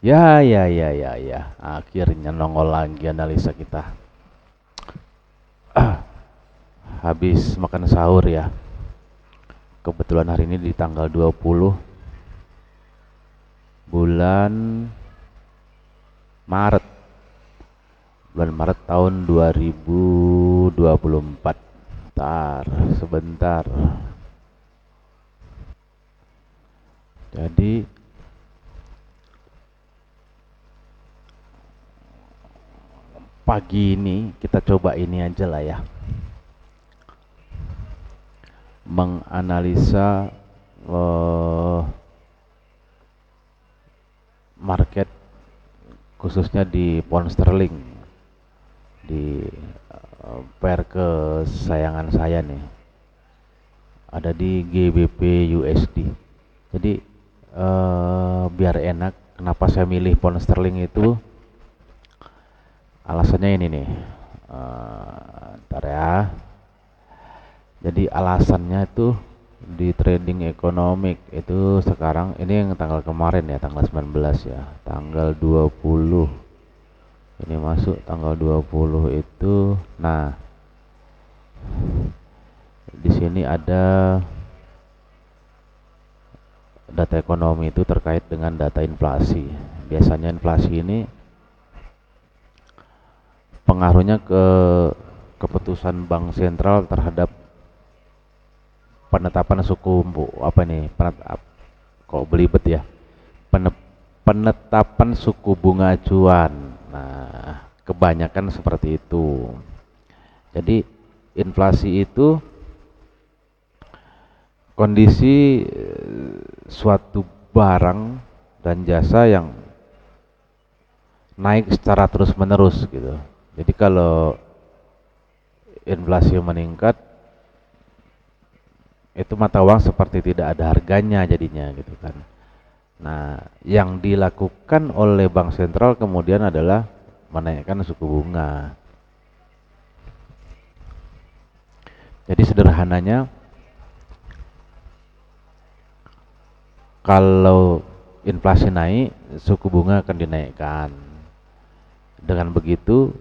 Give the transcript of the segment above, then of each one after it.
Ya. Akhirnya nongol lagi analisa kita. Habis makan sahur ya. Kebetulan hari ini di tanggal 20 bulan Maret. Bulan Maret tahun 2024. Sebentar. Jadi pagi ini kita coba ini aja lah ya. Menganalisa market khususnya di pound sterling, di pair kesayangan saya nih, ada di GBP USD. Jadi biar enak, kenapa saya milih pound sterling itu, alasannya ini nih. Ntar ya. Jadi alasannya itu di trading ekonomik itu sekarang ini yang tanggal kemarin ya, tanggal 19 ya, tanggal 20 ini masuk tanggal 20 itu. Nah, di sini ada data ekonomi itu terkait dengan data inflasi. Biasanya inflasi ini pengaruhnya ke keputusan bank sentral terhadap penetapan suku kok belibet ya, penetapan suku bunga acuan. Nah, kebanyakan seperti itu. Jadi inflasi itu kondisi suatu barang dan jasa yang naik secara terus menerus gitu. Jadi kalau inflasi meningkat, itu mata uang seperti tidak ada harganya jadinya gitu kan. Nah, yang dilakukan oleh bank sentral kemudian adalah menaikkan suku bunga. Jadi sederhananya, kalau inflasi naik, suku bunga akan dinaikkan. Dengan begitu,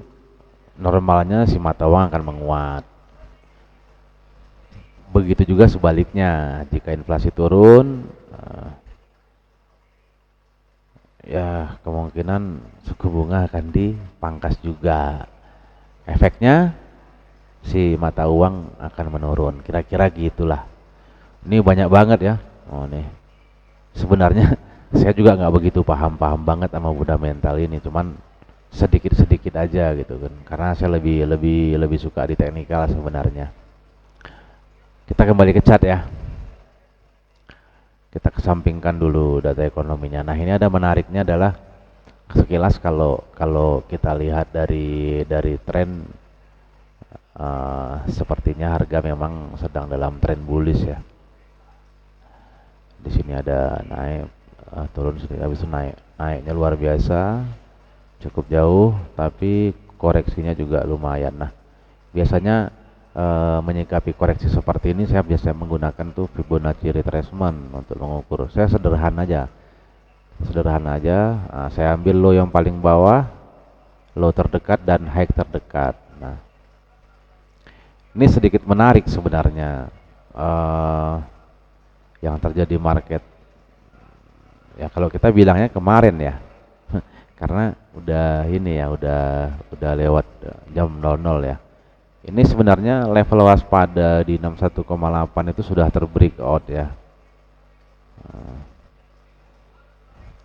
normalnya si mata uang akan menguat. Begitu juga sebaliknya, jika inflasi turun, ya kemungkinan suku bunga akan dipangkas juga. Efeknya si mata uang akan menurun. Kira-kira gitulah. Ini banyak banget ya. Oh nih. Sebenarnya saya juga nggak begitu paham banget sama fundamental ini, cuman sedikit-sedikit aja gitu kan. Karena saya lebih suka di teknikal sebenarnya. Kita kembali ke chart ya. Kita kesampingkan dulu data ekonominya. Nah, ini ada menariknya adalah sekilas kalau kita lihat dari tren, sepertinya harga memang sedang dalam tren bullish ya. Di sini ada naik, turun sedikit, habis itu naiknya luar biasa, cukup jauh, tapi koreksinya juga lumayan. Nah, biasanya menyikapi koreksi seperti ini saya biasanya menggunakan tuh Fibonacci retracement untuk mengukur. Saya sederhana aja. Saya ambil low yang paling bawah, low terdekat dan high terdekat. Nah, ini sedikit menarik sebenarnya yang terjadi market. Ya kalau kita bilangnya kemarin ya, karena udah ini ya, udah lewat jam 00 ya. Ini sebenarnya level waspada di 61,8 itu sudah terbreakout ya.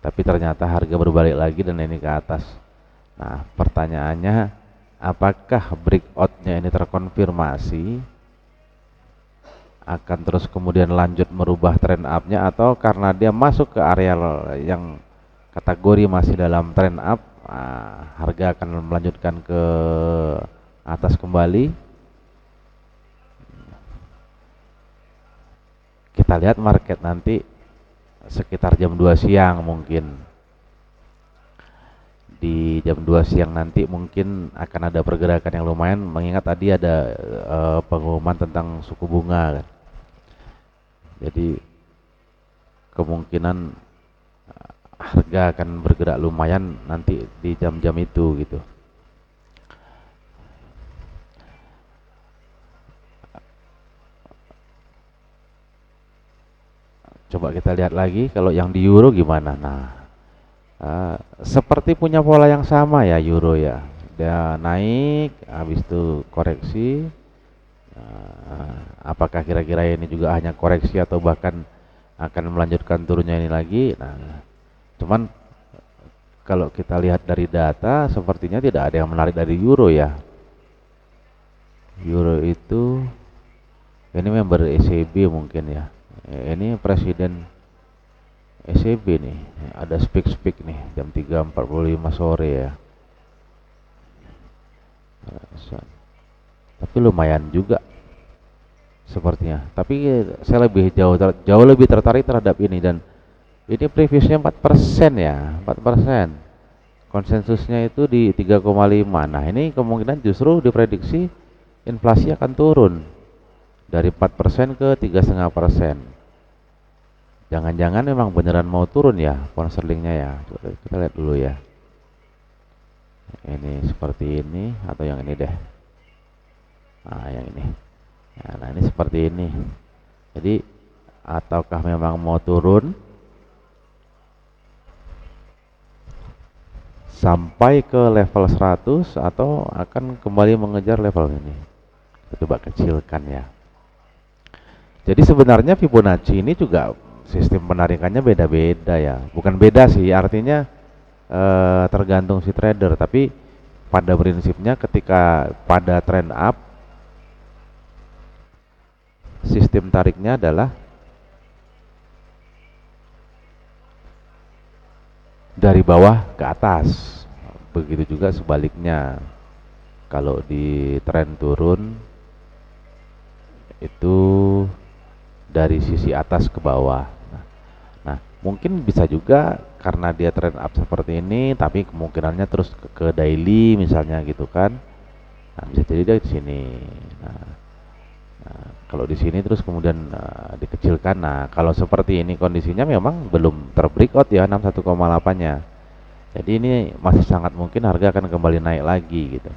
Tapi ternyata harga berbalik lagi dan ini ke atas. Nah, pertanyaannya, apakah breakoutnya ini terkonfirmasi akan terus kemudian lanjut merubah trend up-nya, atau karena dia masuk ke area yang kategori masih dalam trend up, harga akan melanjutkan ke atas kembali. Kita lihat market nanti sekitar jam 2 siang mungkin. Di jam 2 siang nanti mungkin akan ada pergerakan yang lumayan, mengingat tadi ada pengumuman tentang suku bunga kan. Jadi kemungkinan harga akan bergerak lumayan nanti di jam-jam itu gitu. Coba kita lihat lagi kalau yang di euro gimana. Nah, seperti punya pola yang sama ya euro ya. Dia naik, habis itu koreksi. Apakah kira-kira ini juga hanya koreksi atau bahkan akan melanjutkan turunnya ini lagi? Nah, cuman kalau kita lihat dari data, sepertinya tidak ada yang menarik dari euro ya. Euro itu ini member ECB mungkin ya. Ini presiden ECB nih. Ada speak nih jam 3.45 sore ya. Tapi lumayan juga sepertinya. Tapi saya lebih jauh lebih tertarik terhadap ini, dan ini previousnya 4% ya, 4%. Konsensusnya itu di 3,5. Nah, ini kemungkinan justru diprediksi inflasi akan turun dari 4% ke 3,5%. Jangan-jangan memang beneran mau turun ya pound sterlingnya ya. Coba kita lihat dulu ya. Ini seperti ini atau yang ini deh. Nah, yang ini. Nah, ini seperti ini. Jadi, ataukah memang mau turun sampai ke level 100 atau akan kembali mengejar level ini? Coba kecilkan ya. Jadi sebenarnya Fibonacci ini juga sistem penarikannya beda-beda ya. Bukan beda sih, artinya tergantung si trader, tapi pada prinsipnya ketika pada trend up, sistem tariknya adalah dari bawah ke atas. Begitu juga sebaliknya. Kalau di tren turun itu dari sisi atas ke bawah. Nah, mungkin bisa juga karena dia trend up seperti ini, tapi kemungkinannya terus ke daily misalnya gitu kan. Nah, bisa jadi dari sini. Nah, kalau di sini terus kemudian dikecilkan. Nah, kalau seperti ini kondisinya memang belum terbreakout ya 61,8-nya. Jadi ini masih sangat mungkin harga akan kembali naik lagi gitu.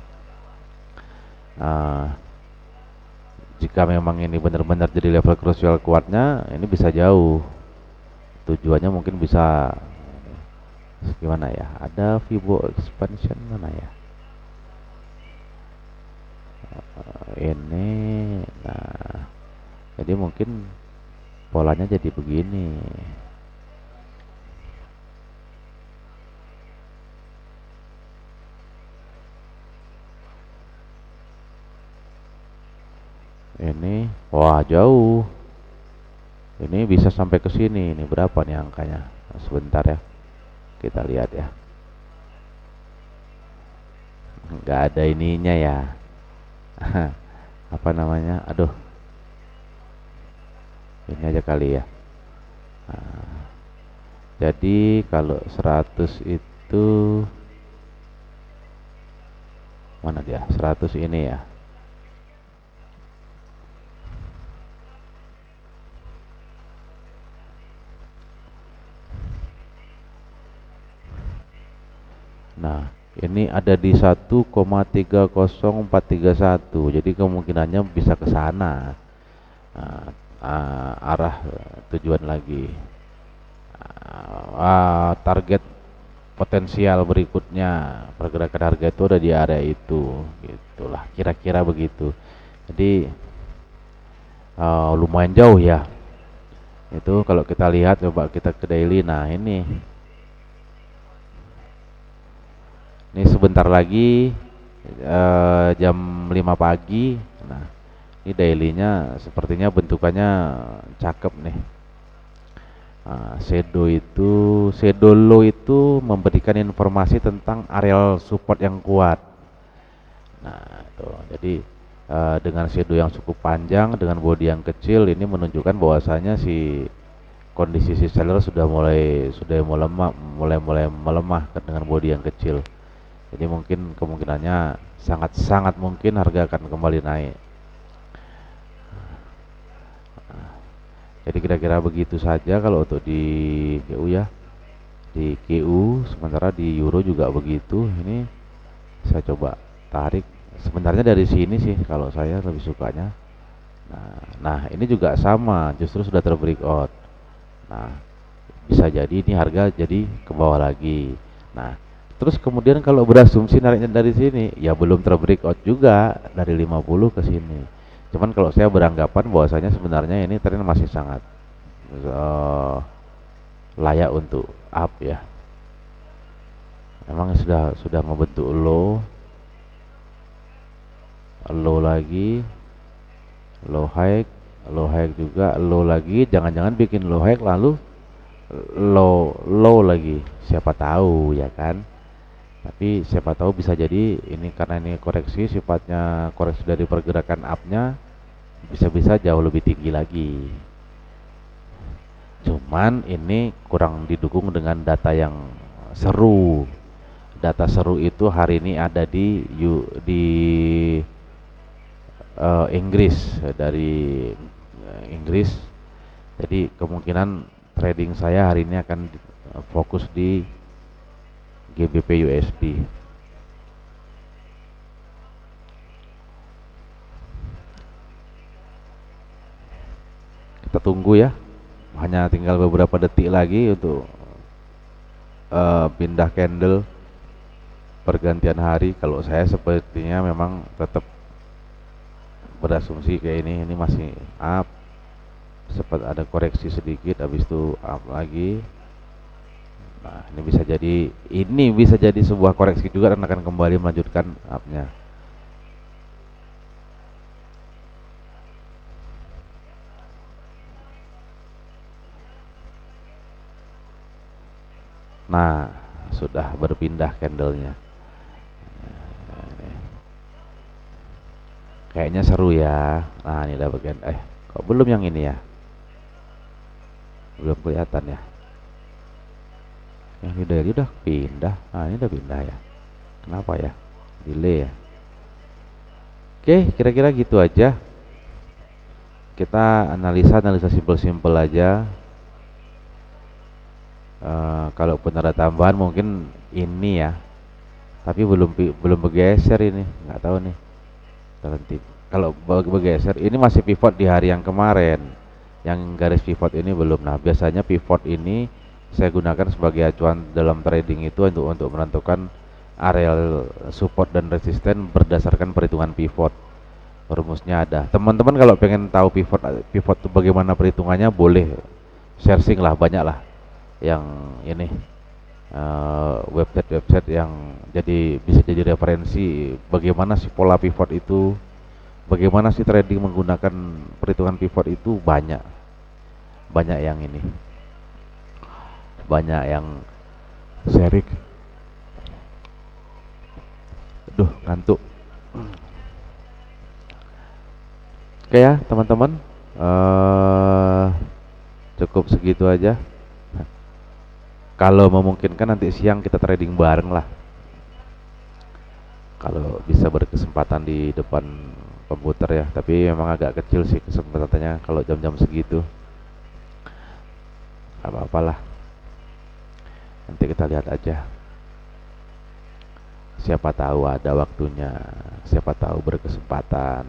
Jika memang ini benar-benar jadi level krusial kuatnya, ini bisa jauh. Tujuannya mungkin bisa gimana ya? Ada Fibo expansion mana ya? Ini, nah, jadi mungkin polanya jadi begini. Ini, wah jauh. Ini bisa sampai ke sini. Ini berapa nih angkanya? Sebentar ya, kita lihat ya. Nggak ada ininya ya. Apa namanya? Aduh, ini aja kali ya. Nah, jadi kalau 100 itu mana dia? 100 ini ya. Nah, ini ada di 1,300431. Jadi kemungkinannya bisa ke sana. Nah, arah tujuan lagi. Target potensial berikutnya pergerakan harga itu ada di area itu, gitulah kira-kira begitu. Jadi lumayan jauh ya. Itu kalau kita lihat, coba kita ke daily. Nah, ini sebentar lagi jam 5 pagi. Nah, ini dailynya sepertinya bentukannya cakep nih. Shadow low itu memberikan informasi tentang areal support yang kuat. Nah, tuh, jadi dengan shadow yang cukup panjang dengan body yang kecil, ini menunjukkan bahwasanya si kondisi si seller sudah mulai melemah dengan body yang kecil. Jadi mungkin kemungkinannya sangat mungkin harga akan kembali naik. Jadi kira-kira begitu saja kalau untuk di GU ya. di QU, sementara di Euro juga begitu. Ini saya coba tarik. Sebenarnya dari sini sih kalau saya lebih sukanya. Nah, ini juga sama, justru sudah terbreakout. Nah, bisa jadi ini harga jadi ke bawah lagi. Nah, terus kemudian kalau berasumsi nariknya dari sini, ya belum terbreakout juga dari 50 ke sini. Cuman kalau saya beranggapan bahwasanya sebenarnya ini tren masih sangat eh, layak untuk up ya. Memang sudah membentuk low lagi, low high juga, low lagi, jangan-jangan bikin low high lalu low lagi. Siapa tahu ya kan? Tapi siapa tahu bisa jadi ini karena ini koreksi sifatnya koreksi dari pergerakan up-nya bisa-bisa jauh lebih tinggi lagi. Cuman ini kurang didukung dengan data yang seru. Data seru itu hari ini ada di Inggris dari Inggris. Jadi kemungkinan trading saya hari ini akan fokus di GBP USD. Kita tunggu ya. Hanya tinggal beberapa detik lagi untuk pindah candle pergantian hari. Kalau saya sepertinya memang tetap berasumsi kayak ini masih up, sempat ada koreksi sedikit habis itu up lagi. Nah, ini bisa jadi sebuah koreksi juga dan akan kembali melanjutkan up-nya. Nah, sudah berpindah candlenya. Kayaknya seru ya. Nah, ini udah bagian kok belum yang ini ya? Belum kelihatan ya. Yang ini udah pindah. Nah, ini udah pindah ya. Kenapa ya? Delay ya. Oke, kira-kira gitu aja. Kita analisa simpel-simpel aja. Kalaupun ada tambahan mungkin ini ya. Tapi belum bergeser ini. Nggak tahu nih. Terhenti. Kalau bergeser ini masih pivot di hari yang kemarin. Yang garis pivot ini belum. Nah, biasanya pivot ini saya gunakan sebagai acuan dalam trading itu untuk menentukan area support dan resisten berdasarkan perhitungan pivot. Rumusnya ada. Teman-teman kalau pengen tahu pivot itu bagaimana perhitungannya boleh searching lah, banyak lah yang ini website yang bisa jadi referensi bagaimana sih pola pivot itu, bagaimana sih trading menggunakan perhitungan pivot itu banyak yang ini, banyak yang sharing. Aduh, ngantuk. Oke ya teman-teman, cukup segitu aja. Kalau memungkinkan nanti siang kita trading bareng lah. Kalau bisa berkesempatan di depan komputer ya, tapi memang agak kecil sih kesempatannya kalau jam-jam segitu. Apa-apalah. Nanti kita lihat aja. Siapa tahu ada waktunya, siapa tahu berkesempatan.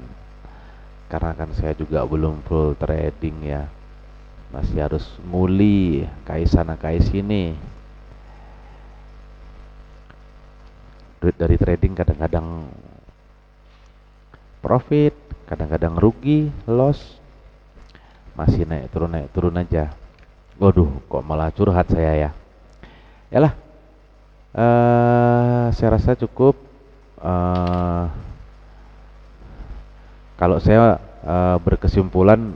Karena kan saya juga belum full trading ya. Masih harus nguli kai sana kai sini. Duit dari trading kadang-kadang profit, kadang-kadang rugi, loss. Masih naik turun aja. Waduh, kok malah curhat saya ya. Yalah, saya rasa cukup. Kalau saya berkesimpulan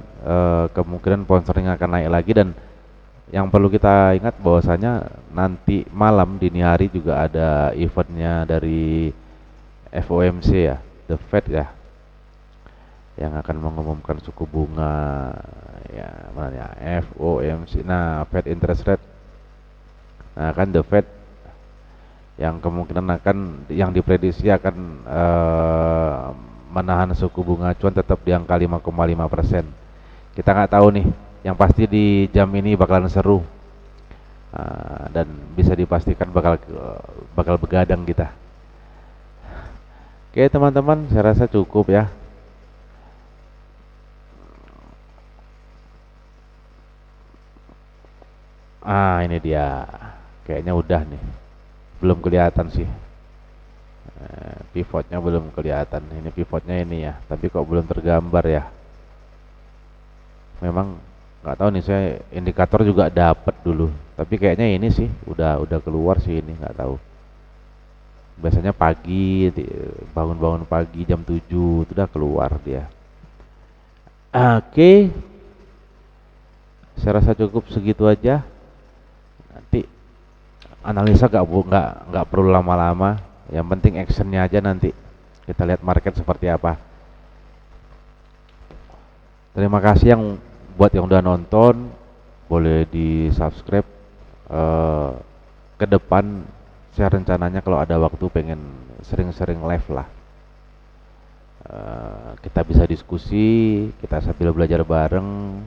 kemungkinan pound sterling akan naik lagi, dan yang perlu kita ingat bahwasanya nanti malam dini hari juga ada eventnya dari FOMC ya, The Fed ya, yang akan mengumumkan suku bunga ya, mana ya, FOMC. Nah, Fed interest rate. Nah, kan The Fed yang kemungkinan yang diprediksi akan menahan suku bunga acuan tetap di angka 5,5%. Kita nggak tahu nih, yang pasti di jam ini bakalan seru. dan bisa dipastikan bakal begadang kita. Oke teman-teman, saya rasa cukup ya. Ini dia. Kayaknya udah nih. Belum kelihatan sih. Pivotnya belum kelihatan. Ini pivotnya ini ya. Tapi kok belum tergambar ya. Memang nggak tahu nih, saya indikator juga dapat dulu. Tapi kayaknya ini sih udah keluar sih, ini nggak tahu. Biasanya pagi, bangun-bangun pagi jam 7 itu udah keluar dia. Oke, saya rasa cukup segitu aja. Nanti analisa nggak perlu lama-lama. Yang penting actionnya aja nanti. Kita lihat market seperti apa. Terima kasih buat yang udah nonton. Boleh di subscribe. Ke depan saya rencananya kalau ada waktu pengen sering-sering live lah. Kita bisa diskusi, kita sambil belajar bareng,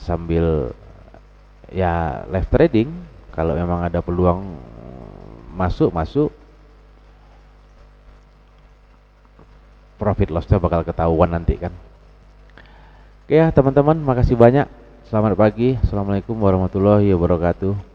sambil ya live trading. Kalau memang ada peluang masuk, profit lossnya bakal ketahuan nanti kan. Oke ya teman-teman, makasih banyak. Selamat pagi. Assalamualaikum warahmatullahi wabarakatuh.